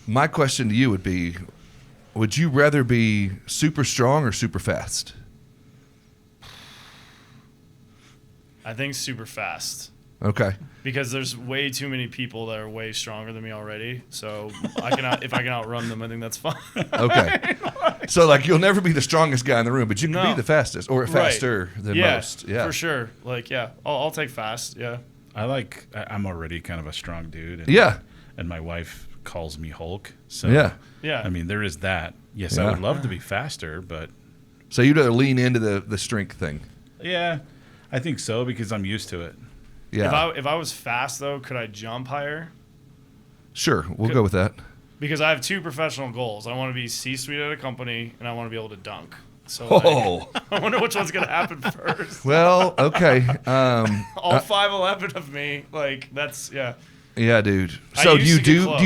My question to you would be, would you rather be super strong or super fast? I think super fast. Okay. Because there's way too many people that are way stronger than me already. So if I can outrun them, I think that's fine. Okay. So like you'll never be the strongest guy in the room, but you can be the fastest or faster than most. Yeah, for sure. Like, I'll take fast. Yeah. I'm already kind of a strong dude. And my wife calls me Hulk. So yeah. I mean, there is that. Yes, I would love to be faster, but. So you'd rather lean into the strength thing. Yeah, I think so because I'm used to it. Yeah. If I was fast though, could I jump higher? Sure, we'll go with that. Because I have two professional goals. I want to be C-suite at a company, and I want to be able to dunk. So I wonder which one's gonna happen first. Well, okay. All 5'11" of me, like that's Yeah, dude. So do you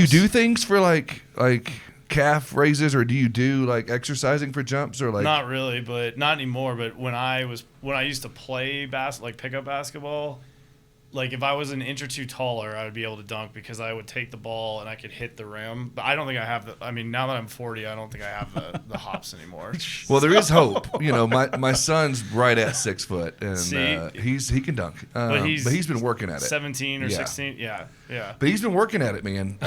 do things for like calf raises, or do you do like exercising for jumps, or like? Not really, but not anymore. But when I used to play pickup basketball. Like, if I was an inch or two taller, I would be able to dunk because I would take the ball and I could hit the rim. But I don't think I have now that I'm 40, I don't think I have the hops anymore. Well, there is hope. You know, my son's right at 6 foot, and he can dunk. But he's been working at it. 17 or 16, yeah. But he's been working at it, man.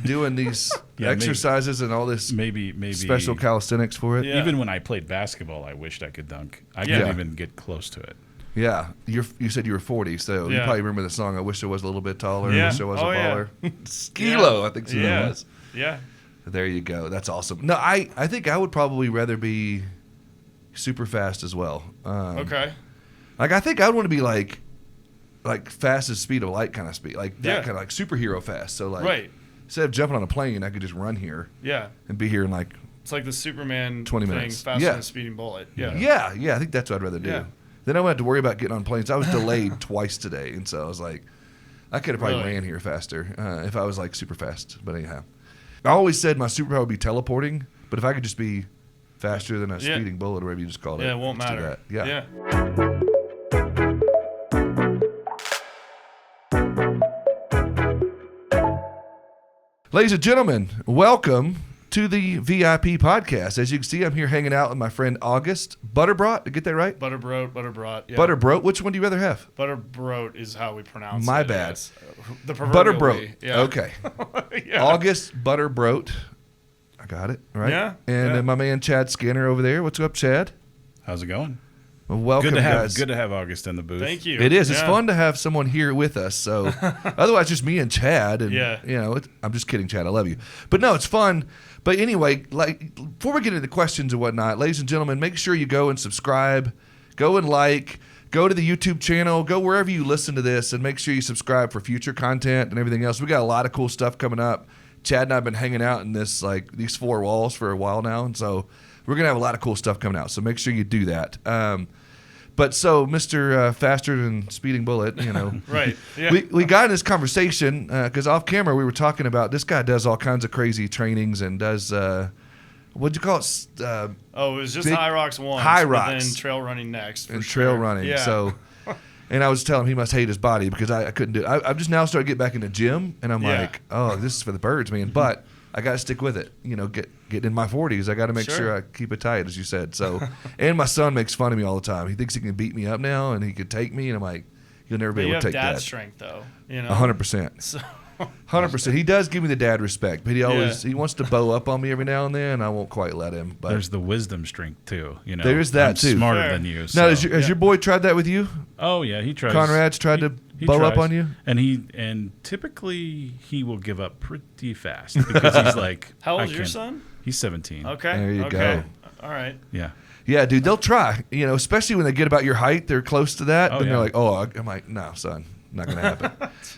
Doing these exercises and all this maybe special calisthenics for it. Yeah. Even when I played basketball, I wished I could dunk. I couldn't even get close to it. Yeah, you said you were 40, so you probably remember the song, I Wish I Was a Little Bit Taller, I Wish I Was a Baller. Skilo, I think it was. Yeah. There you go. That's awesome. No, I think I would probably rather be super fast as well. Okay. Like, I think I would want to be like fast as speed of light kind of speed. Like that kind of like superhero fast. So like instead of jumping on a plane, I could just run here. Yeah. And be here in like it's like the Superman 20 minutes. Faster than a speeding bullet. Yeah. Yeah, I think that's what I'd rather do. Yeah. Then I wouldn't have to worry about getting on planes. I was delayed twice today, and so I was like, I could have probably ran here faster if I was like super fast. But anyhow, I always said my superpower would be teleporting, but if I could just be faster than a speeding bullet or whatever you just called it. Yeah, it won't matter. Yeah. Ladies and gentlemen, welcome to the VIP podcast. As you can see, I'm here hanging out with my friend August Butterbrodt. Did I get that right? Butterbrodt. Yeah. Butterbrodt. Which one do you rather have? Butterbrodt is how we pronounce it. My bad. The proverbial way. Yeah. Okay. August Butterbrodt. I got it, right? Yeah. And then my man Chad Skinner over there. What's up, Chad? How's it going? Well, welcome, guys. Good to have August in the booth. Thank you. It is. It's fun to have someone here with us. So, otherwise, just me and Chad. And, I'm just kidding, Chad. I love you. But no, it's fun. But anyway, like before we get into the questions and whatnot, ladies and gentlemen, make sure you go and subscribe, go and go to the YouTube channel, go wherever you listen to this, and make sure you subscribe for future content and everything else. We got a lot of cool stuff coming up. Chad and I have been hanging out in these four walls for a while now, and so we're gonna have a lot of cool stuff coming out. So make sure you do that. But so, Mr. Faster Than Speeding Bullet, right? Yeah. We got in this conversation because off camera we were talking about this guy does all kinds of crazy trainings and does what'd you call it? It was just high rocks once. High rocks. And then trail running next. And trail running. Yeah. So, and I was telling him he must hate his body because I couldn't do it. I've just now started to get back in the gym, and I'm like, oh, this is for the birds, man. But I got to stick with it. Getting in my 40s, I got to make sure I keep it tight, as you said. So, and my son makes fun of me all the time. He thinks he can beat me up now, and he could take me, and I'm like, you'll never be able to take that. You have dad strength, though. 100%. So. 100%. He does give me the dad respect, but he wants to bow up on me every now and then, and I won't quite let him. But there's the wisdom strength too. There's that I'm too. Smarter than you. So. Now, has your boy tried that with you? Oh yeah, he tries. Conrad's tried to bow up on you, and typically he will give up pretty fast because he's like. How old is your son? He's 17. Okay. There you go. All right. Yeah. Yeah, dude, they'll try. Especially when they get about your height, they're close to that. Then they're like, I'm like, no, son. Not going to happen.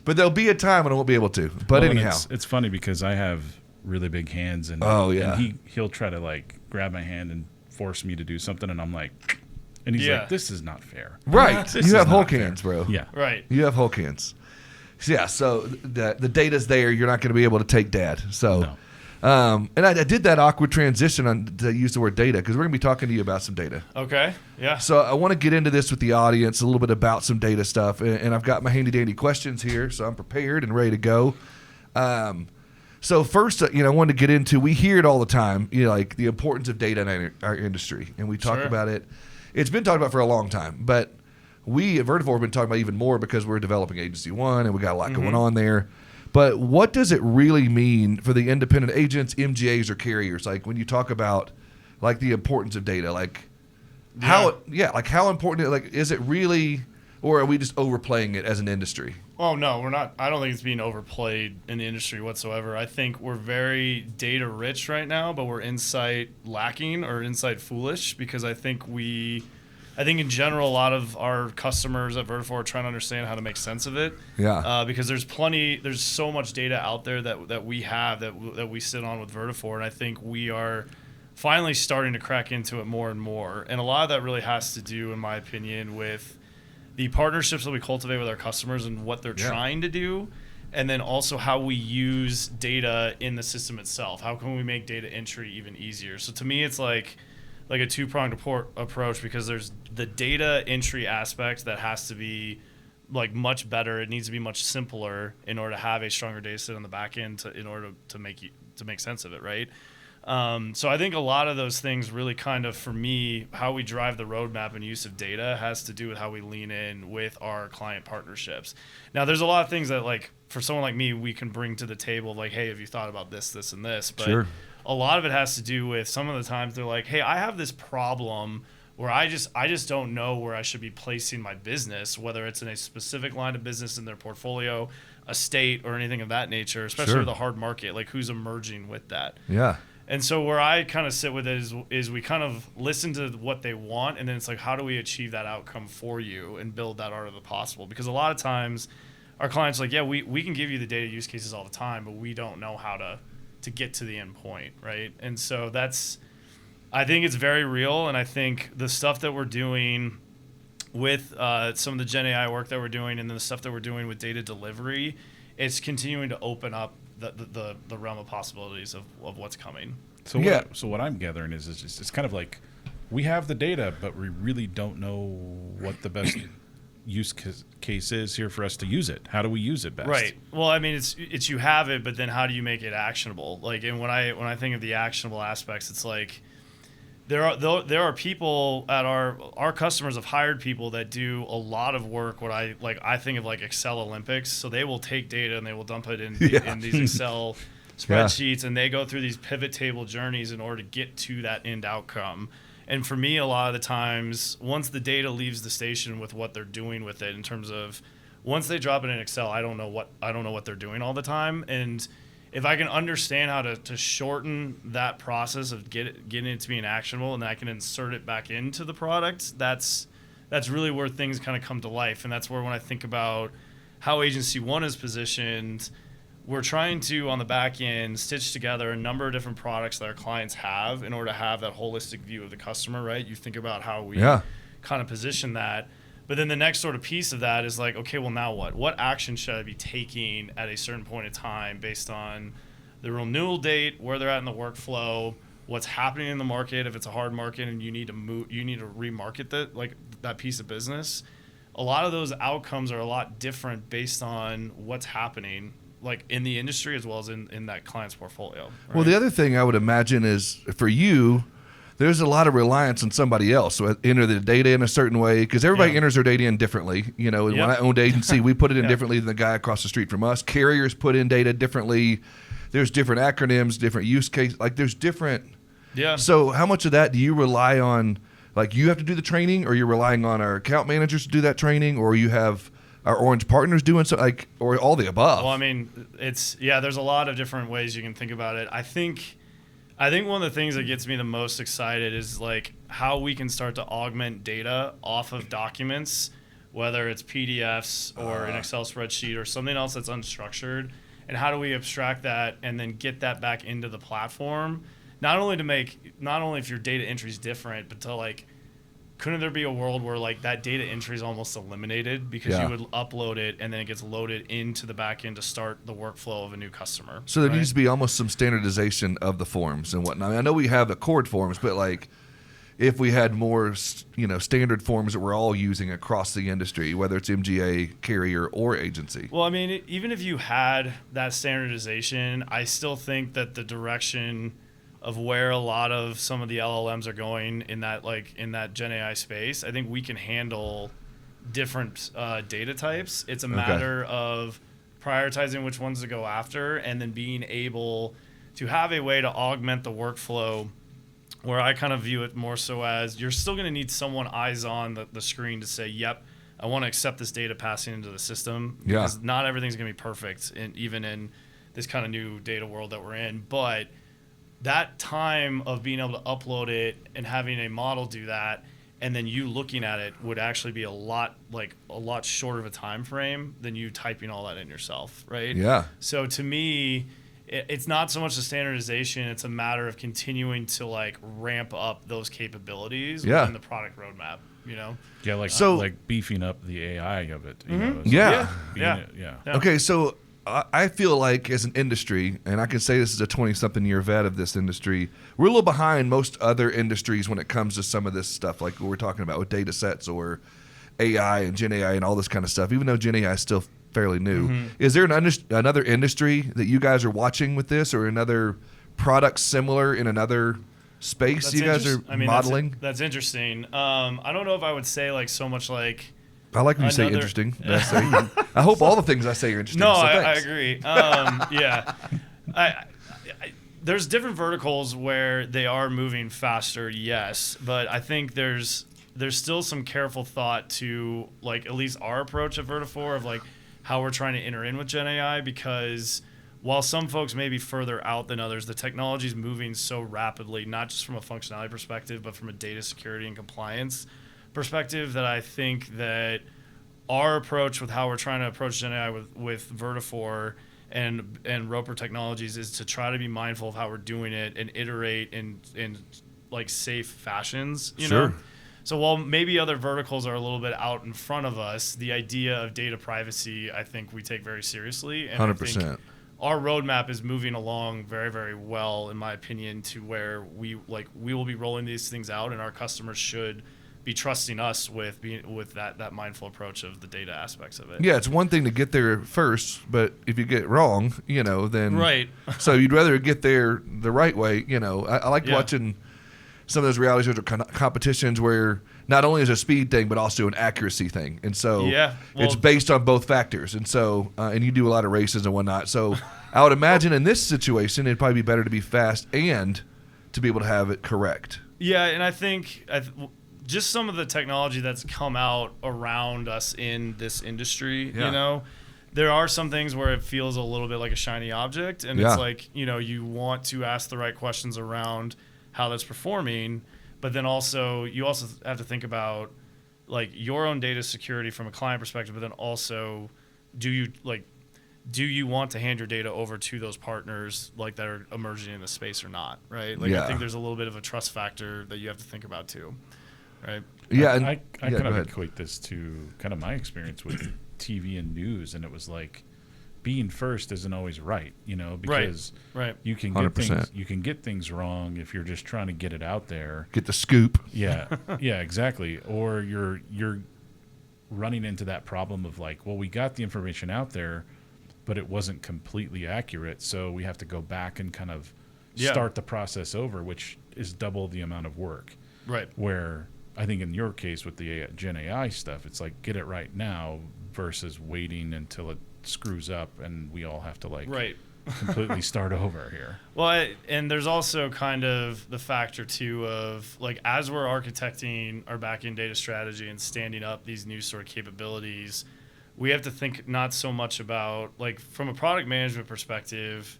But there'll be a time when I won't be able to. But anyhow. It's funny because I have really big hands. And, and he'll try to grab my hand and force me to do something. And I'm like, and he's like, this is not fair. Right. You have Hulk hands, bro. Yeah. Right. You have Hulk hands. Yeah. So the data's there. You're not going to be able to take dad. So. No. And I did that awkward transition to use the word data because we're going to be talking to you about some data. Okay, yeah. So I want to get into this with the audience, a little bit about some data stuff. And I've got my handy-dandy questions here, so I'm prepared and ready to go. So first, I wanted to get into, we hear it all the time, like the importance of data in our industry. And we talk about it. It's been talked about for a long time, but we at Vertafore have been talking about even more because we're developing AgencyOne and we got a lot going on there. But what does it really mean for the independent agents, MGAs, or carriers? Like when you talk about like the importance of data, like how important, like is it really, or are we just overplaying it as an industry? Oh, no, we're not. I don't think it's being overplayed in the industry whatsoever. I think we're very data rich right now, but we're insight lacking or insight foolish because I think in general, a lot of our customers at Vertafore are trying to understand how to make sense of it. Yeah. Because there's so much data out there that we have that we sit on with Vertafore, and I think we are finally starting to crack into it more and more. And a lot of that really has to do, in my opinion, with the partnerships that we cultivate with our customers and what they're trying to do, and then also how we use data in the system itself. How can we make data entry even easier? So to me, it's like a two-pronged approach because there's the data entry aspect that has to be like much better. It needs to be much simpler in order to have a stronger data set on the back end in order to make sense of it, right? So I think a lot of those things really kind of, for me, how we drive the roadmap and use of data has to do with how we lean in with our client partnerships. Now, there's a lot of things that, like, for someone like me, we can bring to the table, like, hey, have you thought about this, this, and this? But a lot of it has to do with some of the times they're like, hey, I have this problem where I just don't know where I should be placing my business, whether it's in a specific line of business in their portfolio, a state, or anything of that nature, especially with a hard market, like who's emerging with that. Yeah. And so where I kind of sit with it is we kind of listen to what they want, and then it's like, how do we achieve that outcome for you and build that art of the possible? Because a lot of times our clients are like, yeah, we can give you the data use cases all the time, but we don't know how to get to the end point, right? And so I think it's very real, and I think the stuff that we're doing with some of the Gen AI work that we're doing and then the stuff that we're doing with data delivery, it's continuing to open up the realm of possibilities of what's coming. So what I'm gathering is it's kind of like we have the data, but we really don't know what the best use case is here for us to use it. How do we use it best? Right. Well, I mean, it's you have it, but then how do you make it actionable? Like, and when I think of the actionable aspects, it's like there are people at our customers have hired people that do a lot of work. What I think of like Excel Olympics. So they will take data and they will dump it in these Excel spreadsheets, and they go through these pivot table journeys in order to get to that end outcome. And for me, a lot of the times, once the data leaves the station with what they're doing with it, in terms of once they drop it in Excel, I don't know what they're doing all the time. And if I can understand how to shorten that process of getting it to being actionable, and then I can insert it back into the product, that's really where things kind of come to life. And that's where, when I think about how AgencyOne is positioned, we're trying to, on the back end, stitch together a number of different products that our clients have in order to have that holistic view of the customer, right? You think about how we kind of position that. But then the next sort of piece of that is like, okay, well, now what? What action should I be taking at a certain point in time based on the renewal date, where they're at in the workflow, what's happening in the market, if it's a hard market and you need to remarket that piece of business. A lot of those outcomes are a lot different based on what's happening, like in the industry as well as in that client's portfolio. Right? Well, the other thing I would imagine is for you, there's a lot of reliance on somebody else. So enter the data in a certain way, because everybody enters their data in differently. When I owned agency, we put it in differently than the guy across the street from us. Carriers put in data differently. There's different acronyms, different use cases. Like there's different. Yeah. So how much of that do you rely on? Like you have to do the training, or you're relying on our account managers to do that training, or you have our Orange partners doing so, like, or all the above? Well, I mean, there's a lot of different ways you can think about it. I think one of the things that gets me the most excited is like how we can start to augment data off of documents, whether it's PDFs or an Excel spreadsheet or something else that's unstructured, and how do we abstract that and then get that back into the platform? Not only if your data entry is different, but to like, couldn't there be a world where like that data entry is almost eliminated because you would upload it and then it gets loaded into the back end to start the workflow of a new customer? So there needs to be almost some standardization of the forms and whatnot. I know we have Accord forms, but like if we had more, standard forms that we're all using across the industry, whether it's MGA, carrier, or agency. Well, I mean, even if you had that standardization, I still think that the direction of where a lot of some of the LLMs are going in that Gen AI space, I think we can handle different data types. It's a matter of prioritizing which ones to go after, and then being able to have a way to augment the workflow, where I kind of view it more so as you're still going to need someone eyes on the screen to say, yep, I want to accept this data passing into the system. Yeah. Because not everything's going to be perfect, even in this kind of new data world that we're in. But that time of being able to upload it and having a model do that, and then you looking at it, would actually be a lot shorter of a time frame than you typing all that in yourself, right? Yeah. So to me, it's not so much the standardization, it's a matter of continuing to ramp up those capabilities within the product roadmap, Yeah, like beefing up the AI of it. Yeah. Yeah. Okay, so I feel like as an industry, and I can say this as a 20-something year vet of this industry, we're a little behind most other industries when it comes to some of this stuff, like what we're talking about with data sets or AI and Gen AI and all this kind of stuff, even though Gen AI is still fairly new. Mm-hmm. Is there another industry that you guys are watching with this, or another product similar in another space you guys are modeling? That's interesting. I don't know if I would say so much like... I like when you say interesting. I hope all the things I say are interesting. No, so I agree. Yeah. There's different verticals where they are moving faster, yes, but I think there's still some careful thought to at least our approach at Vertafore of how we're trying to enter in with Gen AI, because while some folks may be further out than others, the technology is moving so rapidly, not just from a functionality perspective, but from a data security and compliance perspective, that I think that our approach with how we're trying to approach Gen AI with Vertafore and Roper Technologies is to try to be mindful of how we're doing it and iterate in safe fashions, you know? So while maybe other verticals are a little bit out in front of us, the idea of data privacy, I think we take very seriously. And 100%. I think our roadmap is moving along very, very well, in my opinion, to where we will be rolling these things out, and our customers should be trusting us with that mindful approach of the data aspects of it. Yeah, it's one thing to get there first, but if you get it wrong, then right. So you'd rather get there the right way. I like watching some of those reality shows or competitions where not only is it a speed thing, but also an accuracy thing. And so it's based on both factors. And so, and you do a lot of races and whatnot. So I would imagine in this situation, it'd probably be better to be fast and to be able to have it correct. Yeah, and I think just some of the technology that's come out around us in this industry, there are some things where it feels a little bit like a shiny object. And it's you want to ask the right questions around how that's performing, but then you also have to think about your own data security from a client perspective, but then also do you want to hand your data over to those partners that are emerging in the space or not, right? I think there's a little bit of a trust factor that you have to think about too, right? Yeah, I kind of equate this to kind of my experience with TV and news, and it was being first isn't always right, because you can get things wrong if you're just trying to get it out there, get the scoop. Yeah, exactly. Or you're running into that problem of we got the information out there, but it wasn't completely accurate, so we have to go back and kind of start the process over, which is double the amount of work. Right. Where I think in your case with the Gen AI stuff, it's get it right now versus waiting until it screws up and we all have to completely start over here. Well, and there's also kind of the factor too of as we're architecting our back-end data strategy and standing up these new sort of capabilities, we have to think not so much about from a product management perspective,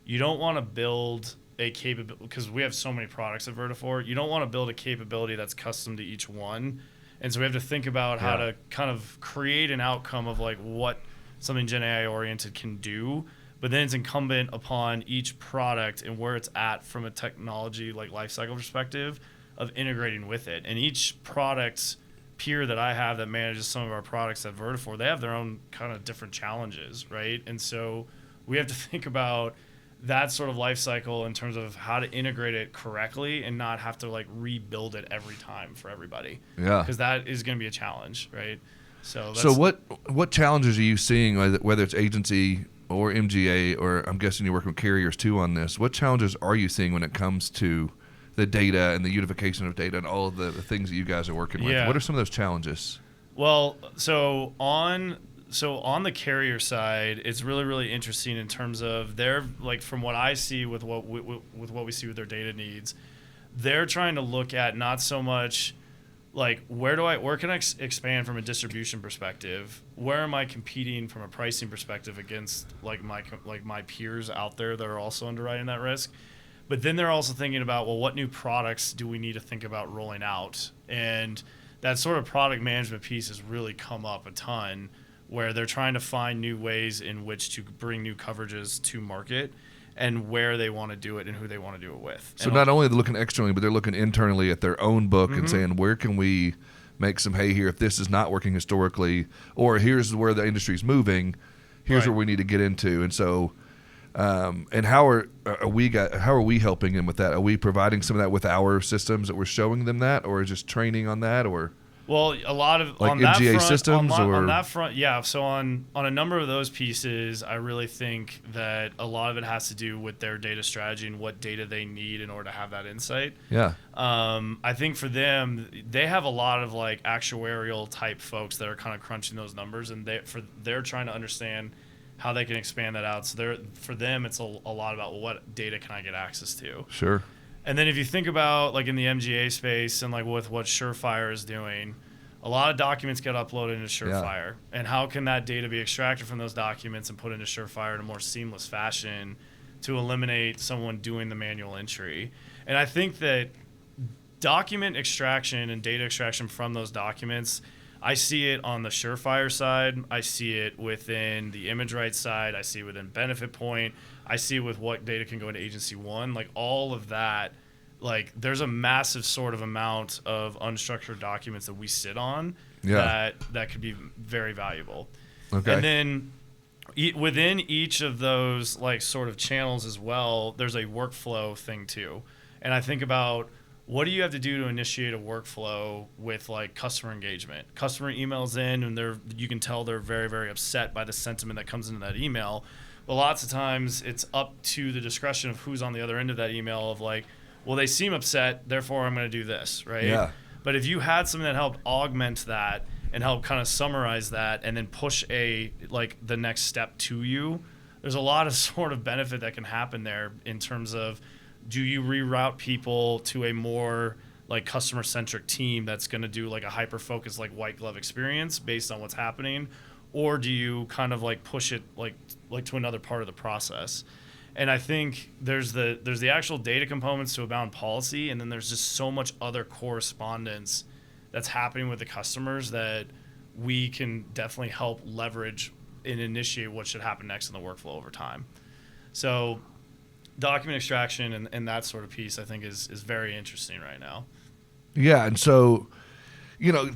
you don't want to build a capability, because we have so many products at Vertafore, you don't want to build a capability that's custom to each one. And so we have to think about how to kind of create an outcome of what something Gen AI oriented can do, but then it's incumbent upon each product and where it's at from a technology lifecycle perspective of integrating with it. And each product peer that I have that manages some of our products at Vertafore, they have their own kind of different challenges, right? And so we have to think about that sort of life cycle in terms of how to integrate it correctly and not have to like rebuild it every time for everybody. Yeah. Because that is going to be a challenge, right? So what challenges are you seeing, whether it's agency or MGA, or I'm guessing you're working with carriers too on this? What challenges are you seeing when it comes to the data and the unification of data and all of the things that you guys are working with? What are some of those challenges? Well, so on the carrier side, it's really, really interesting in terms of their, like, from what I see with what we see with their data needs, they're trying to look at not so much like where can I expand from a distribution perspective? Where am I competing from a pricing perspective against like my peers out there that are also underwriting that risk? But then they're also thinking about, well, what new products do we need to think about rolling out? And that sort of product management piece has really come up a ton, where they're trying to find new ways in which to bring new coverages to market and where they want to do it and who they want to do it with. So not only are they looking externally, but they're looking internally at their own book and saying, where can we make some hay here if this is not working historically, or here's where the industry's moving, here's where we need to get into. And so, and how are we helping them with that? Are we providing some of that with our systems that we're showing them that, or just training on that, or? Well, a lot of like on MGA that front, systems, on that front, yeah. So on a number of those pieces, I really think that a lot of it has to do with their data strategy and what data they need in order to have that insight. Yeah. I think for them, they have a lot of like actuarial type folks that are kind of crunching those numbers, and they're trying to understand how they can expand that out. So for them, it's a lot about, well, what data can I get access to? Sure. And then if you think about like in the MGA space and like with what Surefire is doing, a lot of documents get uploaded into Surefire. Yeah. And how can that data be extracted from those documents and put into Surefire in a more seamless fashion to eliminate someone doing the manual entry? And I think that document extraction and data extraction from those documents, I see it on the Surefire side. I see it within the image rights side. I see it within Benefit Point. I see with what data can go into AgencyOne, like all of that, like there's a massive sort of amount of unstructured documents that we sit on that could be very valuable. Okay. And then within each of those like sort of channels as well, there's a workflow thing too. And I think about, what do you have to do to initiate a workflow with like customer engagement? Customer emails in and you can tell they're very, very upset by the sentiment that comes into that email. But lots of times it's up to the discretion of who's on the other end of that email of like, well, they seem upset, therefore I'm going to do this, right? Yeah. But if you had something that helped augment that and help kind of summarize that and then push the next step to you, there's a lot of sort of benefit that can happen there in terms of, do you reroute people to a more like customer-centric team that's going to do like a hyper-focused like white glove experience based on what's happening? Or do you kind of like push it like to another part of the process? And I think there's the actual data components to a bound policy, and then there's just so much other correspondence that's happening with the customers that we can definitely help leverage and initiate what should happen next in the workflow over time. So document extraction and that sort of piece, I think, is very interesting right now. Yeah, and so,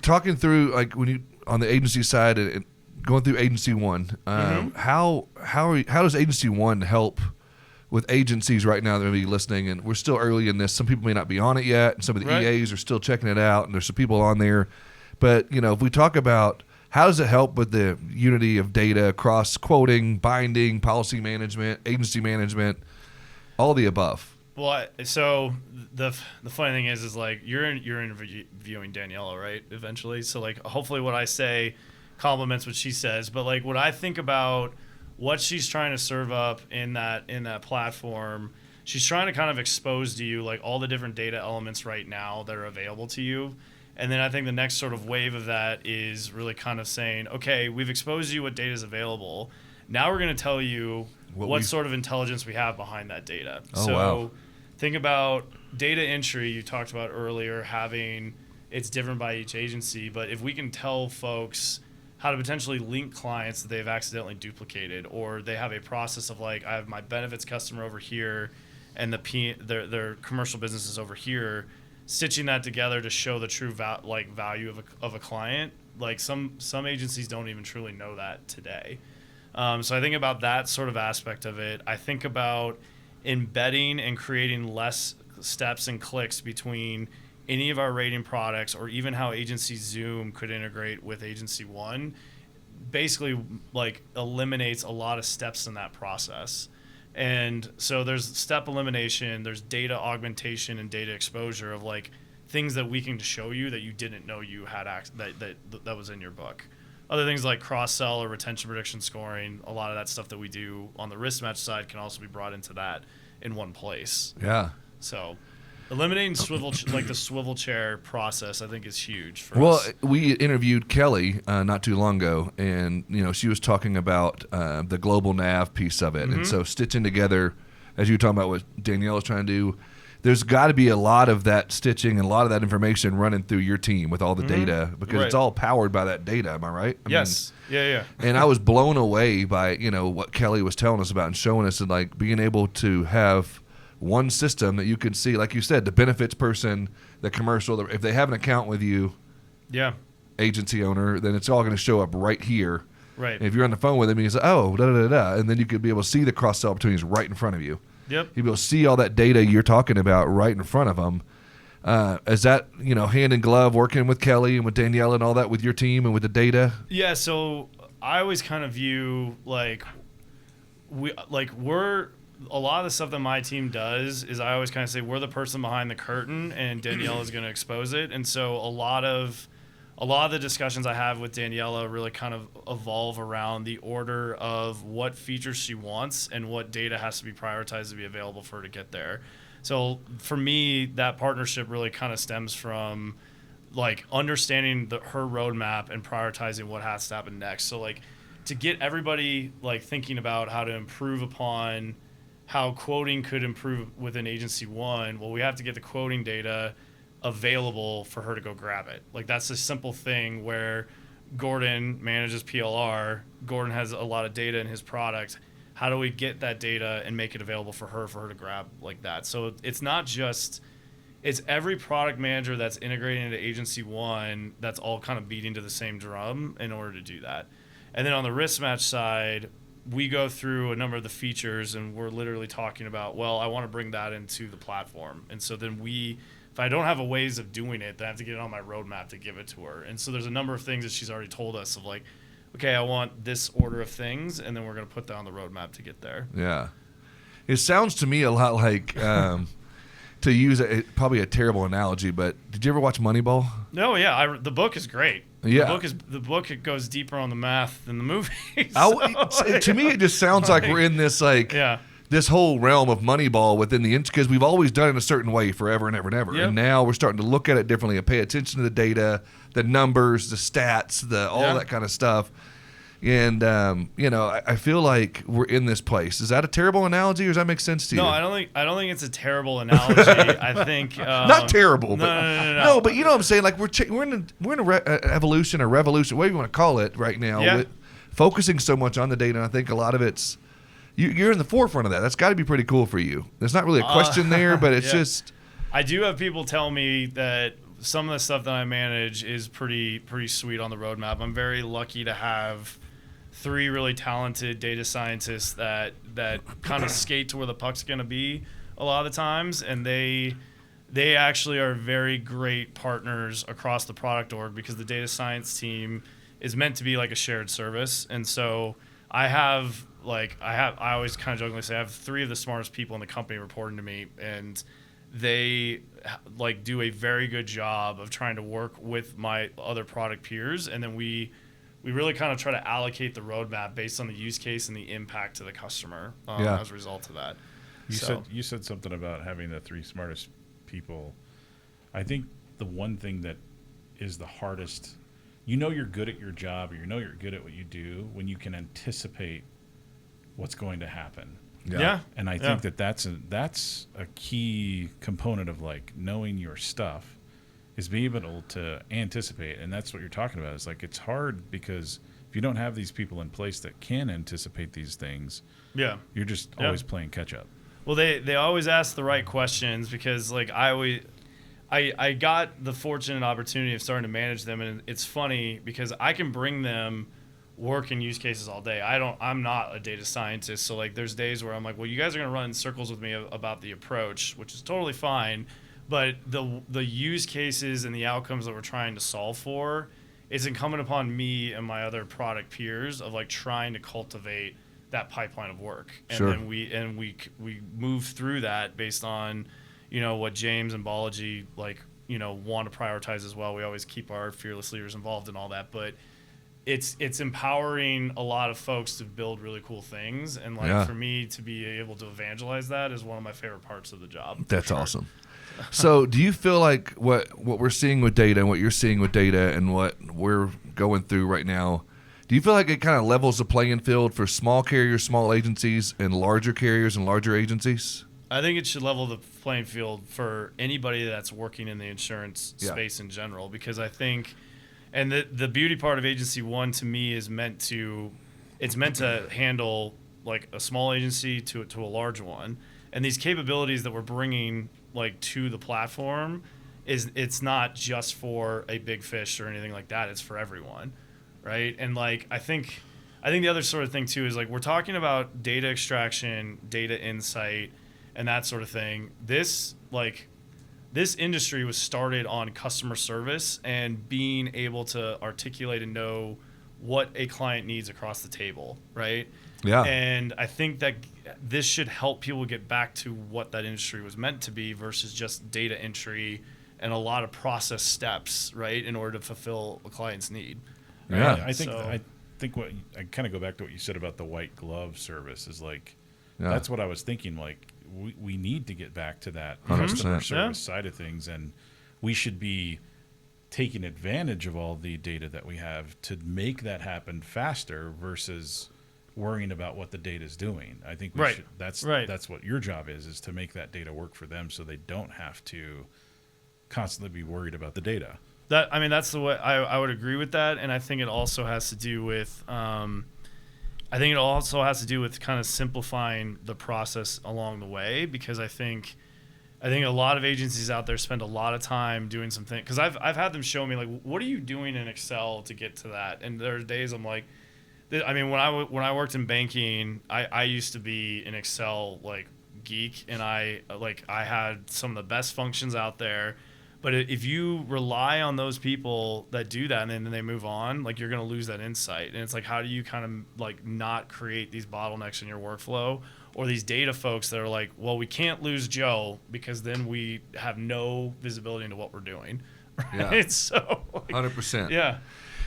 talking through like when you on the agency side and going through AgencyOne, how does AgencyOne help with agencies right now that may be listening? And we're still early in this. Some people may not be on it yet, and some of the EAs are still checking it out, and there's some people on there. But if we talk about how does it help with the unity of data across quoting, binding, policy management, agency management, all the above? Well, so the funny thing is like you're interviewing Daniela, right? Eventually, so like hopefully what I say complements what she says. But like what I think about what she's trying to serve up in that platform, she's trying to kind of expose to you like all the different data elements right now that are available to you. And then I think the next sort of wave of that is really kind of saying, okay, we've exposed you what data is available. Now we're going to tell you what sort of intelligence we have behind that data. Wow. Think about data entry you talked about earlier, it's different by each agency, but if we can tell folks how to potentially link clients that they've accidentally duplicated, or they have a process of like, I have my benefits customer over here and their commercial business is over here, stitching that together to show the true value of a client. Like some agencies don't even truly know that today. So I think about that sort of aspect of it. I think about embedding and creating less steps and clicks between any of our rating products, or even how AgencyZoom could integrate with AgencyOne, basically like eliminates a lot of steps in that process. And so there's step elimination, there's data augmentation and data exposure of like things that we can show you that you didn't know you had that was in your book. Other things like cross-sell or retention prediction scoring, a lot of that stuff that we do on the risk match side can also be brought into that in one place. Yeah. So eliminating the swivel chair process, I think, is huge for us. Well, we interviewed Kelly not too long ago, and she was talking about the global nav piece of it, and so stitching together, as you were talking about what Danielle was trying to do, there's got to be a lot of that stitching and a lot of that information running through your team with all the data, because it's all powered by that data. Am I right? I mean, And I was blown away by what Kelly was telling us about and showing us, and like being able to have one system that you can see, like you said, the benefits person, the commercial, if they have an account with you, agency owner, then it's all going to show up right here. Right. And if you're on the phone with him, he's like, oh, da-da-da-da, and then you could be able to see the cross-sell opportunities right in front of you. Yep. You'll be able to see all that data you're talking about right in front of them. Is that, hand in glove, working with Kelly and with Danielle and all that with your team and with the data? Yeah, so I always kind of view we're a lot of the stuff that my team does is I always kind of say we're the person behind the curtain and Danielle is going to expose it. And so a lot of the discussions I have with Daniela really kind of evolve around the order of what features she wants and what data has to be prioritized to be available for her to get there. So for me, that partnership really kind of stems from like understanding her roadmap and prioritizing what has to happen next. So like to get everybody like thinking about how to improve upon how quoting could improve within AgencyOne, well, we have to get the quoting data available for her to go grab it. Like that's a simple thing where Gordon manages PLR. Gordon has a lot of data in his product. How do we get that data and make it available for her to grab like that? So it's not just, it's every product manager that's integrating into AgencyOne that's all kind of beating to the same drum in order to do that. And then on the risk match side, we go through a number of the features and we're literally talking about, well, I want to bring that into the platform. And so then if I don't have a ways of doing it, then I have to get it on my roadmap to give it to her. And so there's a number of things that she's already told us of like, okay, I want this order of things, and then we're going to put that on the roadmap to get there. Yeah. It sounds to me a lot like, to use probably a terrible analogy, but did you ever watch Moneyball? No, yeah. The book is great. Yeah. The book it goes deeper on the math than the movie. To me, it just sounds like we're in this this whole realm of Moneyball within the because we've always done it a certain way forever and ever and ever, and now we're starting to look at it differently and pay attention to the data, the numbers, the stats, all that kind of stuff. And I feel like we're in this place. Is that a terrible analogy, or does that make sense to you? No, I don't think it's a terrible analogy. I think not terrible, but no. But you know what I'm saying? Like we're in evolution or revolution, whatever you want to call it, right now. Yeah. With focusing so much on the data, and I think a lot of it's you're in the forefront of that. That's got to be pretty cool for you. There's not really a question there, but it's just. I do have people tell me that some of the stuff that I manage is pretty sweet on the roadmap. I'm very lucky to have 3 really talented data scientists that kind of skate to where the puck's going to be a lot of the times, and they actually are very great partners across the product org because the data science team is meant to be like a shared service. And so I always kind of jokingly say I have 3 of the smartest people in the company reporting to me, and they like do a very good job of trying to work with my other product peers, and then we really kind of try to allocate the roadmap based on the use case and the impact to the customer as a result of that. You said something about having the 3 smartest people. I think the one thing that is the hardest, you're good at your job, or you're good at what you do when you can anticipate what's going to happen. Yeah. And I think that's a key component of like knowing your stuff, is being able to anticipate. And that's what you're talking about. It's like it's hard because if you don't have these people in place that can anticipate these things, you're just always playing catch up. Well, they always ask the right questions because like I got the fortunate opportunity of starting to manage them, and it's funny because I can bring them work in use cases all day. I'm not a data scientist, so like there's days where I'm like, well, you guys are gonna run in circles with me about the approach, which is totally fine, but the use cases and the outcomes that we're trying to solve for, it's incumbent upon me and my other product peers of like trying to cultivate that pipeline of work, and sure. then we move through that based on, you know, what James and Balaji like, you know, want to prioritize as well. We always keep our fearless leaders involved in all that, but it's empowering a lot of folks to build really cool things, and like for me to be able to evangelize that is one of my favorite parts of the job. That's awesome. So do you feel like what we're seeing with data and what you're seeing with data and what we're going through right now, do you feel like it kind of levels the playing field for small carriers, small agencies, and larger carriers and larger agencies? I think it should level the playing field for anybody that's working in the insurance space in general, because I think, and the beauty part of AgencyOne to me is meant to handle like a small agency to a large one, and these capabilities that we're bringing like to the platform it's not just for a big fish or anything like that. It's for everyone, right? And like I think the other sort of thing too is like we're talking about data extraction, data insight, and that sort of thing. This industry was started on customer service and being able to articulate and know what a client needs across the table, right? Yeah. And I think that this should help people get back to what that industry was meant to be versus just data entry and a lot of process steps, right, in order to fulfill a client's need. Right? Yeah, I think what I kind of go back to what you said about the white glove service is like that's what I was thinking. Like we need to get back to that 100%. customer service side of things, and we should be taking advantage of all the data that we have to make that happen faster versus worrying about what the data is doing. I think we should, that's what your job is to make that data work for them so they don't have to constantly be worried about the data. That's the way I would agree with that, and I think it also has to do with kind of simplifying the process along the way, because I think a lot of agencies out there spend a lot of time doing something, because I've had them show me like, what are you doing in Excel to get to that? And there are days I'm like, I mean, when I worked in banking, I used to be an Excel like geek, and I had some of the best functions out there. But if you rely on those people that do that and then they move on, like you're going to lose that insight. And it's like, how do you kind of like not create these bottlenecks in your workflow, or these data folks that are like, well, we can't lose Joe because then we have no visibility into what we're doing. Right? Yeah. So, like, 100%. Yeah.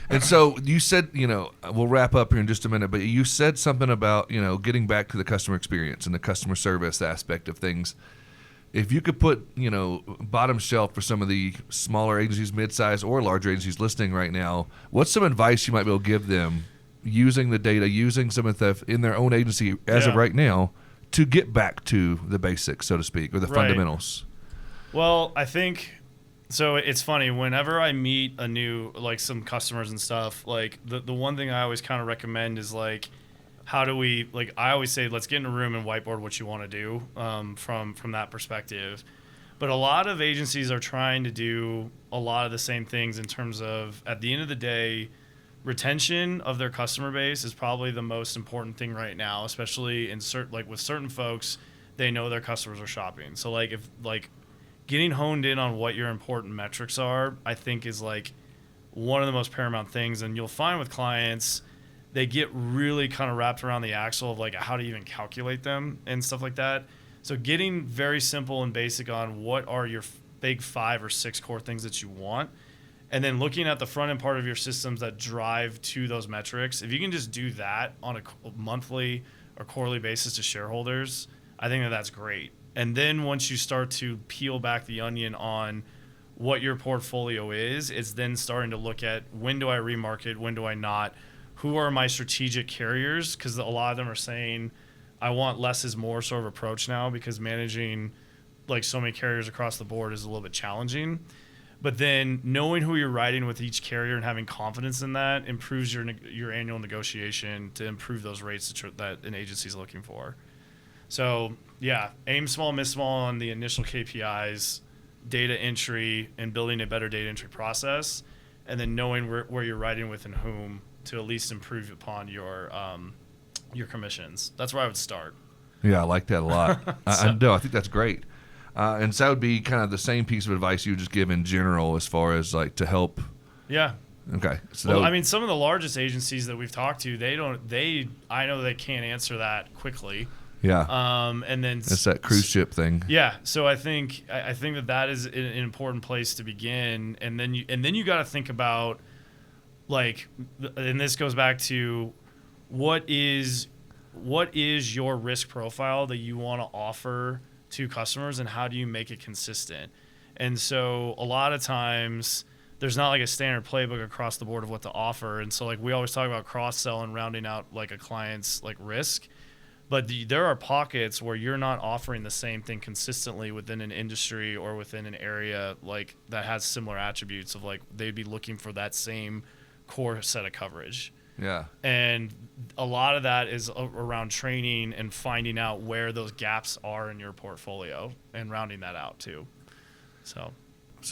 And so you said, we'll wrap up here in just a minute, but you said something about, getting back to the customer experience and the customer service aspect of things. If you could put, bottom shelf for some of the smaller agencies, mid-size or larger agencies listening right now, what's some advice you might be able to give them using the data, using some of the in their own agency as of right now to get back to the basics, so to speak, or the fundamentals? Well, I think... So it's funny, whenever I meet a new, like some customers and stuff, like the one thing I always kind of recommend is like, how do we, like I always say, let's get in a room and whiteboard what you want to do from that perspective. But a lot of agencies are trying to do a lot of the same things in terms of, at the end of the day, retention of their customer base is probably the most important thing right now, especially in with certain folks, they know their customers are shopping. So like if getting honed in on what your important metrics are, I think is like one of the most paramount things. And you'll find with clients, they get really kind of wrapped around the axle of like how to even calculate them and stuff like that. So getting very simple and basic on what are your big 5 or 6 core things that you want, and then looking at the front end part of your systems that drive to those metrics. If you can just do that on a monthly or quarterly basis to shareholders, I think that's great. And then once you start to peel back the onion on what your portfolio is, it's then starting to look at, when do I remarket, when do I not, who are my strategic carriers, because a lot of them are saying, I want less is more sort of approach now, because managing like so many carriers across the board is a little bit challenging. But then knowing who you're writing with each carrier and having confidence in that improves your annual negotiation to improve those rates that an agency is looking for. So yeah, aim small, miss small on the initial KPIs, data entry, and building a better data entry process, and then knowing where you're writing with and whom to at least improve upon your commissions. That's where I would start. Yeah, I like that a lot. I think that's great. And so that would be kind of the same piece of advice you would just give in general as far as like to help. Yeah. Okay. So I mean, some of the largest agencies that we've talked to, I know they can't answer that quickly. Yeah. And then it's that cruise ship thing. Yeah. So I think that is an important place to begin. And then you got to think about, like, and this goes back to what is your risk profile that you want to offer to customers, and how do you make it consistent? And so a lot of times there's not like a standard playbook across the board of what to offer. And so, like, we always talk about cross-sell and rounding out like a client's like risk, but there are pockets where you're not offering the same thing consistently within an industry or within an area like that has similar attributes of, like, they'd be looking for that same core set of coverage. Yeah. And a lot of that is around training and finding out where those gaps are in your portfolio and rounding that out too. So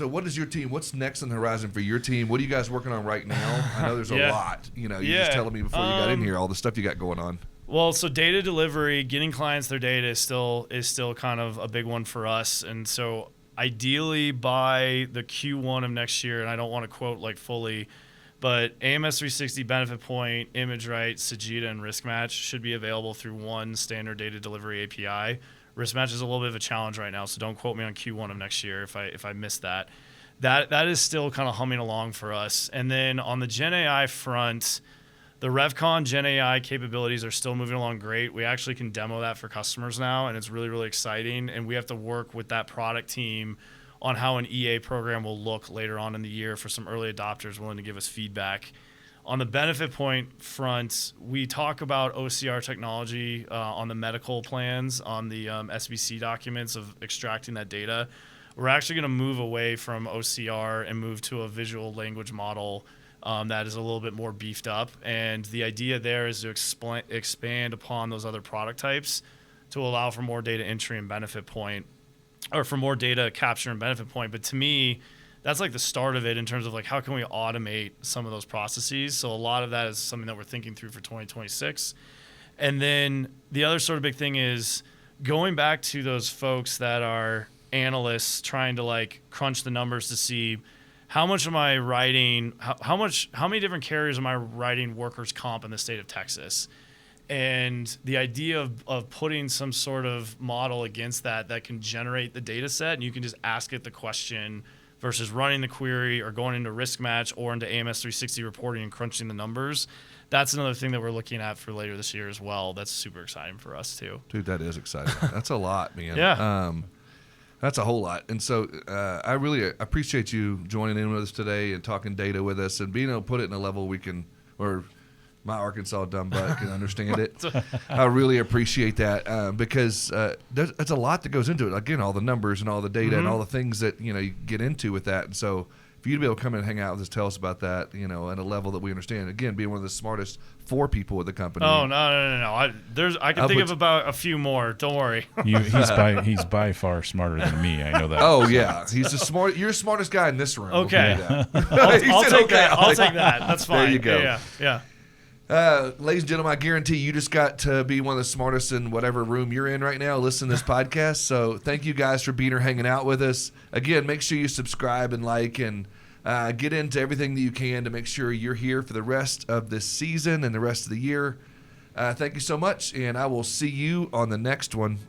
what is your team? What's next on the horizon for your team? What are you guys working on right now? I know there's a lot. You know, you're just telling me before you got in here all the stuff you got going on. Well, so data delivery, getting clients their data is still kind of a big one for us. And so ideally by the Q1 of next year, and I don't want to quote like fully, but AMS 360, Benefit Point, ImageRight, Sagitta, and Risk Match should be available through one standard data delivery API. Risk Match is a little bit of a challenge right now, so don't quote me on Q1 of next year if I missed that. That is still kind of humming along for us. And then on the Gen AI front, the RevCon Gen AI capabilities are still moving along great. We actually can demo that for customers now, and it's really, really exciting. And we have to work with that product team on how an EA program will look later on in the year for some early adopters willing to give us feedback. On the Benefit Point front, we talk about OCR technology on the medical plans, on the SBC documents of extracting that data. We're actually going to move away from OCR and move to a visual language model that is a little bit more beefed up. And the idea there is to expand upon those other product types to allow for more data entry and Benefit Point, or for more data capture and Benefit Point. But to me, that's like the start of it in terms of like how can we automate some of those processes. So a lot of that is something that we're thinking through for 2026. And then the other sort of big thing is going back to those folks that are analysts trying to like crunch the numbers to see how much am I writing, how many different carriers am I writing workers' comp in the state of Texas? And the idea of putting some sort of model against that can generate the data set, and you can just ask it the question versus running the query or going into Risk Match or into AMS 360 reporting and crunching the numbers. That's another thing that we're looking at for later this year as well. That's super exciting for us too. Dude, that is exciting. That's a lot, man. Yeah. That's a whole lot. And so I really appreciate you joining in with us today and talking data with us and being able to put it in a level we can, or my Arkansas dumb butt can understand it. I really appreciate that because there's a lot that goes into it. Again, all the numbers and all the data and all the things that you get into with that. And so for you to be able to come in and hang out with us, tell us about that, at a level that we understand. Again, being one of the smartest 4 people at the company. Oh no! I can think of about a few more. Don't worry. He's by far smarter than me. I know that. Oh yeah, he's you're the smartest guy in this room. Okay, yeah. I'll take that. I'll take that. That's fine. There you go. Yeah. Ladies and gentlemen, I guarantee you just got to be one of the smartest in whatever room you're in right now listening to this podcast. So thank you guys for being here, hanging out with us. Again, make sure you subscribe and like and get into everything that you can to make sure you're here for the rest of this season and the rest of the year. Thank you so much, and I will see you on the next one.